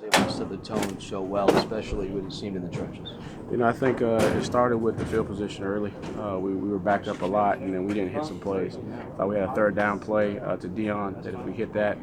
able to set the tone so well, especially when it seemed in the trenches? I think it started with the field position early. We were backed up a lot, and then we didn't hit some plays. Thought we had a third down play to Dion that if we hit that,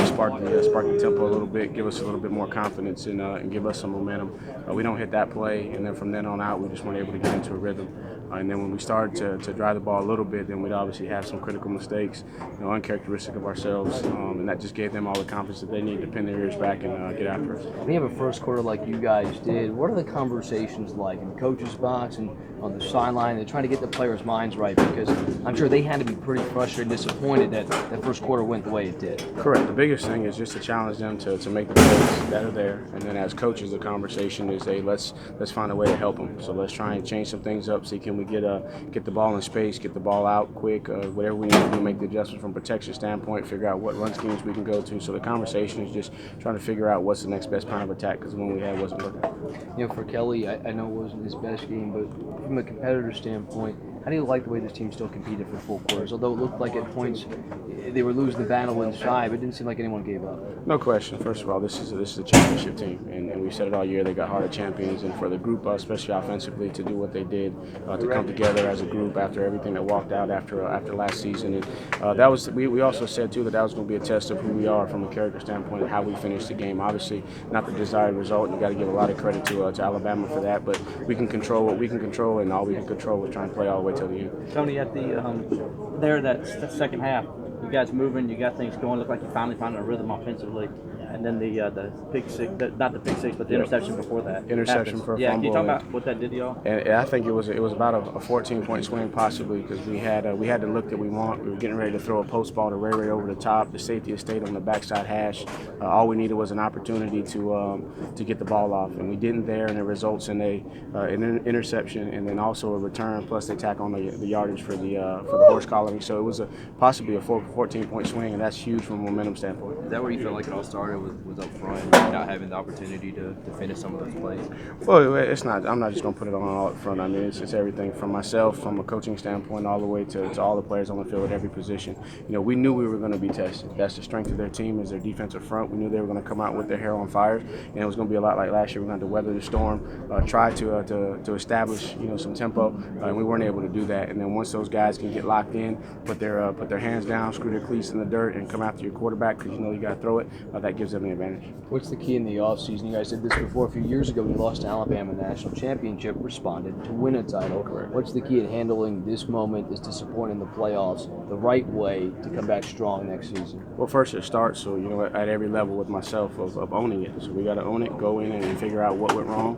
spark the tempo a little bit, give us a little bit more confidence, and give us some momentum. We don't hit that play, and then from then on out, we just weren't able to get into a rhythm. And then when we started to drive the ball a little bit, then we'd obviously have some critical mistakes, uncharacteristic of ourselves, and that just gave them all the confidence that they need to pin their ears back and get after us. When you have a first quarter like you guys did, what are the conversations like in the coach's box and on the sideline? They're trying to get the players' minds right, because I'm sure they had to be pretty frustrated and disappointed that that first quarter went the way it did. Correct. The biggest thing is just to challenge them to make the plays that are there, and then as coaches, the conversation is, hey, let's find a way to help them. So let's try and change some things up. See, can we get the ball in space, get the ball out quick, whatever we need to do, make the adjustments from a protection standpoint, figure out what run schemes we can go to. So the conversation is just trying to figure out what's the next best plan of attack, because the one we had wasn't working. For Kelly, I know it wasn't his best game, but from a competitor standpoint, how do you like the way this team still competed for full quarters? Although it looked like at points they were losing the battle inside, but it didn't seem like anyone gave up. No question. First of all, this is a championship team, and we've said it all year. They got heart of champions, and for the group, especially offensively, to do what they did, to come together as a group after everything that walked out after last season, and that was we also said too that was going to be a test of who we are from a character standpoint, how we finished the game. Obviously, not the desired result, and you got to give a lot of credit to Alabama for that. But we can control what we can control, and all we can control was trying to play all the way till the end. Tony, at the that second half, you guys moving, you got things going. Looked like you finally found a rhythm offensively, and then the pick six, not the pick six, but the interception before that. Interception for a yeah. fumble. Can you talk about what that did to y'all? And I think it was about a 14-point swing possibly, because we had the look that we want. We were getting ready to throw a post ball to Ray over the top. The safety had stayed on the backside hash. All we needed was an opportunity to get the ball off, and we didn't there, and it results in an interception and then also a return. Plus they tack on the yardage for the horse collar. So it was possibly a 14-point swing, and that's huge from a momentum standpoint. Is that where you felt like it all started, was up front, not having the opportunity to finish some of those plays? Well, it's not. I'm not just going to put it on all up front. I mean, it's everything from myself, from a coaching standpoint, all the way to all the players on the field at every position. We knew we were going to be tested. That's the strength of their team, is their defensive front. We knew they were going to come out with their hair on fire, and it was going to be a lot like last year. We're going to have to weather the storm, try to establish some tempo, and we weren't able to do that. And then once those guys can get locked in, put their hands down, screw their cleats in the dirt, and come after your quarterback because you got to throw it, that gives them the advantage. What's the key in the offseason? You guys did this before a few years ago when you lost to Alabama National Championship, responded to win a title. Correct. What's the key in handling this moment, this disappointing in the playoffs, the right way to come back strong next season? Well, first it starts, at every level with myself of owning it. So we got to own it, go in and figure out what went wrong,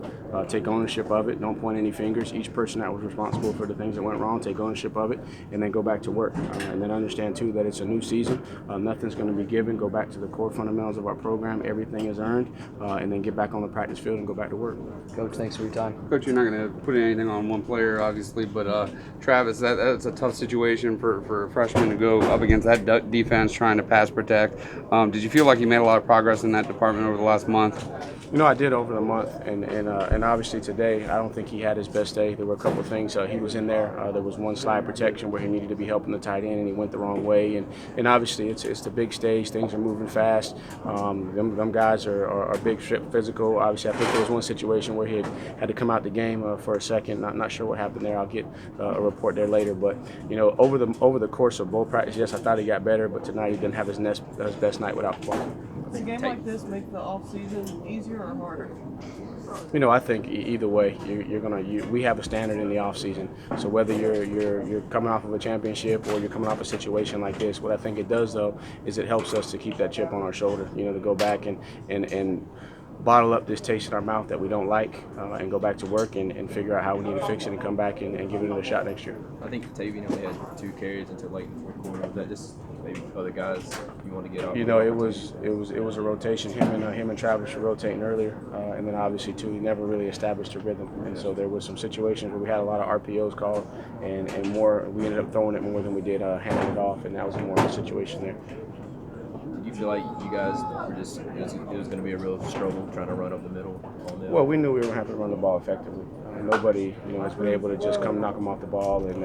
take ownership of it, don't point any fingers. Each person that was responsible for the things that went wrong, take ownership of it, and then go back to work. And then understand, too, that it's a new season. Nothing's going to be given. Go back to the core fundamentals of our program. Everything is earned, and then get back on the practice field and go back to work. Coach, thanks for your time. Coach, you're not going to put anything on one player, obviously, but Travis, that's a tough situation for a freshman to go up against that defense trying to pass protect. Did you feel like you made a lot of progress in that department over the last month? I did over the month, and obviously today, I don't think he had his best day. There were a couple of things. He was in there. There was one slide protection where he needed to be helping the tight end, and he went the wrong way. And obviously, it's the big stage. Things are moving fast. Them guys are big, physical. Obviously, I think there was one situation where he had to come out the game for a second. Not sure what happened there. I'll get a report there later. But over the course of bowl practice, yes, I thought he got better, but tonight he didn't have his best night without performing. Does a game like this make the off season easier or harder? I think either way, we have a standard in the off season. So whether you're coming off of a championship or you're coming off a situation like this, what I think it does though is it helps us to keep that chip on our shoulder. To go back and bottle up this taste in our mouth that we don't like, and go back to work and figure out how we need to fix it and come back and give it another shot next year. I think Tavian only had 2 carries until late in the fourth quarter. Was that just maybe other guys you want to get off? It was a rotation. Him and Travis were rotating earlier, and then obviously too, he never really established a rhythm, and so there was some situations where we had a lot of RPOs called, and more. We ended up throwing it more than we did handing it off, and that was more of a situation there. Do you feel like you guys were just it was going to be a real struggle trying to run up the middle? Well, we knew we were going to have to run the ball effectively. Nobody, has been able to just come knock them off the ball and